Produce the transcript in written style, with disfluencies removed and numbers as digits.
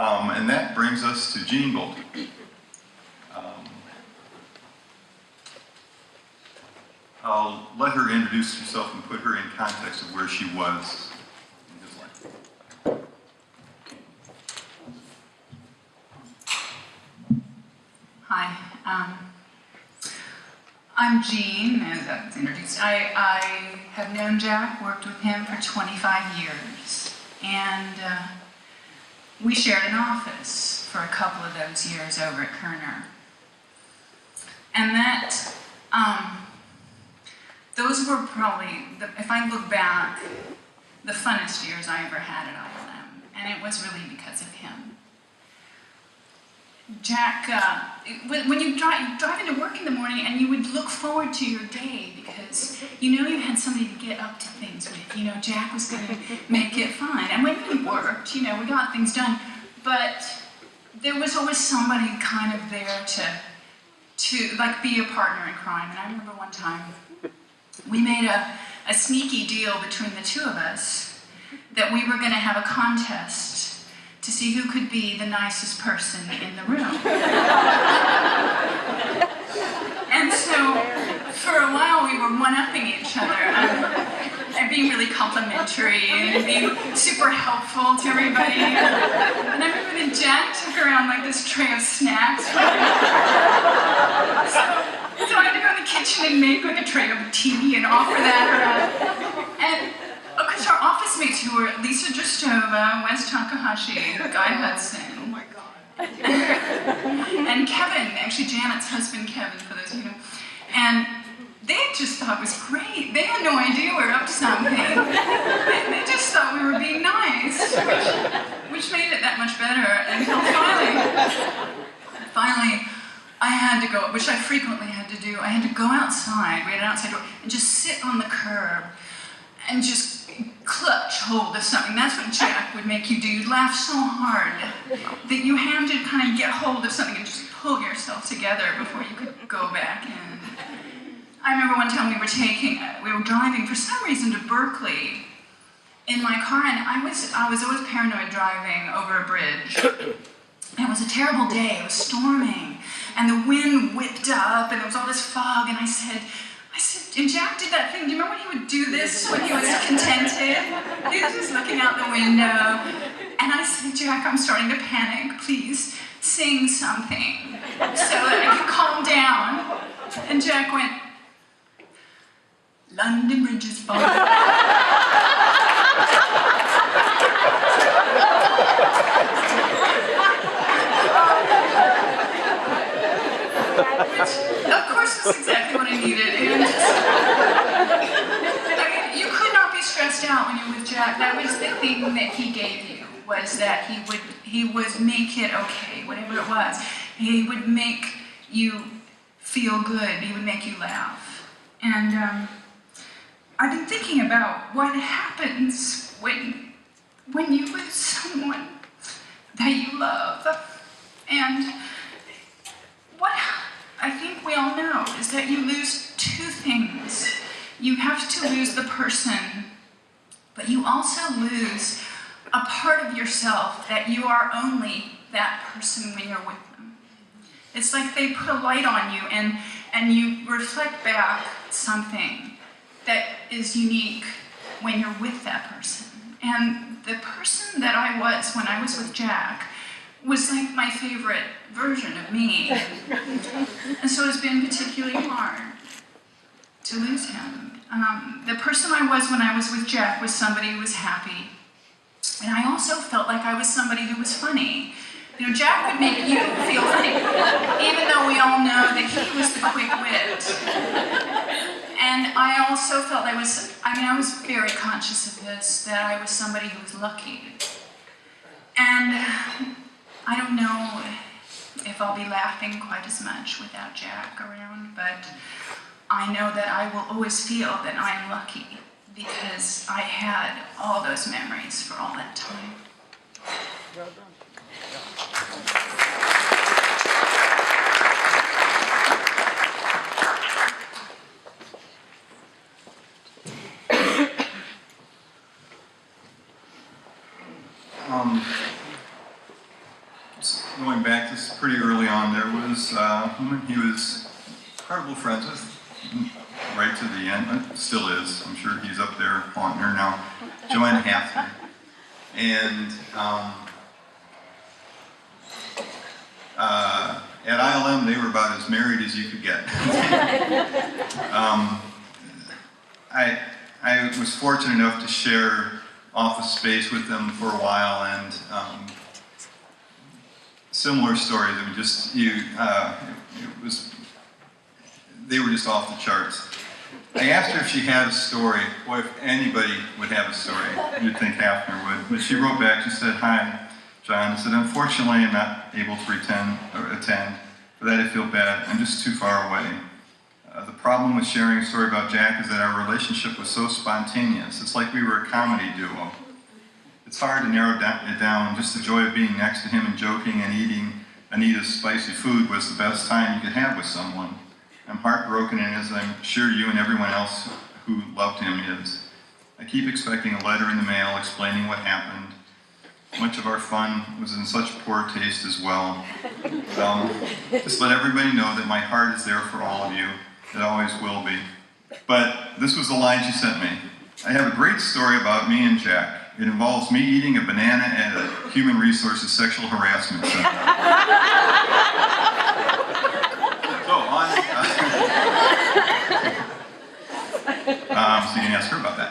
And that brings us to Jean Bolte. I'll let her introduce herself and put her in context of where she was in his life. Hi, I'm Jean, as I was introduced. I have known Jack, worked with him for 25 years, and we shared an office for a couple of those years over at Kerner. And that, those were probably, if I look back, the funnest years I ever had at ILM, and it was really because of him. Jack, when you drive into work in the morning and you would look forward to your day because you know you had somebody to get up to things with. You know, Jack was going to make it fine. And when we worked, you know, we got things done, but there was always somebody kind of there to like be a partner in crime. And I remember one time we made a sneaky deal between the two of us that we were going to have a contest to see who could be the nicest person in the room. And so, for a while we were one-upping each other and being really complimentary and being super helpful to everybody. And I remember that Jack took around like this tray of snacks. So I had to go in the kitchen and make like a tray of tea and offer that around. And because our office mates who were Lisa Dristova, Wes Takahashi, Guy Hudson, oh my God, and Kevin, actually Janet's husband Kevin, for those of you who know, and they just thought it was great. They had no idea we were up to something. They just thought we were being nice, which made it that much better until finally, I had to go, which I frequently had to do. I had to go outside, we had an outside door, and just sit on the curb and just clutch hold of something. That's what Jack would make you do. You'd laugh so hard that you had to kind of get hold of something and just pull yourself together before you could go back in. I remember one time we were driving for some reason to Berkeley in my car, and I was always paranoid driving over a bridge. And it was a terrible day. It was storming, and the wind whipped up, and there was all this fog, and I said, and Jack did that thing, do you remember when he would do this when he was contented? He was just looking out the window. And I said, Jack, I'm starting to panic. Please sing something so that I can calm down. And Jack went, London Bridge is falling. Of course, that's exactly what I needed. And I mean, you could not be stressed out when you're with Jack. That was the thing that he gave you, was that he would make it okay, whatever it was. He would make you feel good. He would make you laugh. And I've been thinking about what happens when you lose someone that you love. And what I think we all know is that you lose two things. You have to lose the person, but you also lose a part of yourself that you are only that person when you're with them. It's like they put a light on you and you reflect back something that is unique when you're with that person. And the person that I was when I was with Jack was like my favorite version of me. And so it's been particularly hard to lose him. The person I was when I was with Jack was somebody who was happy. And I also felt like I was somebody who was funny. You know, Jack would make you feel funny, even though we all know that he was the quick wit. And I also felt I was very conscious of this, that I was somebody who was lucky. And I don't know if I'll be laughing quite as much without Jack around, but I know that I will always feel that I'm lucky because I had all those memories for all that time. Well done. going back to pretty early on, there was a woman he was incredible friends with, right to the end, still is. I'm sure he's up there haunting her now, Joanne Hathner. And at ILM, they were about as married as you could get. I was fortunate enough to share office space with them for a while, and similar stories. I mean, they were just off the charts. I asked her if she had a story. Boy, if anybody would have a story, you'd think Hathner would. But she wrote back, she said, "Hi, John." I said, "Unfortunately, I'm not able to attend. For that, I feel bad. I'm just too far away. The problem with sharing a story about Jack is that our relationship was so spontaneous. It's like we were a comedy duo. It's hard to narrow it down. Just the joy of being next to him and joking and eating Anita's spicy food was the best time you could have with someone. I'm heartbroken, and as I'm sure you and everyone else who loved him is. I keep expecting a letter in the mail explaining what happened. Much of our fun was in such poor taste as well. Just let everybody know that my heart is there for all of you. It always will be." But this was the line she sent me. "I have a great story about me and Jack. It involves me eating a banana at a Human Resources Sexual Harassment Center." So on. So you can ask her about that.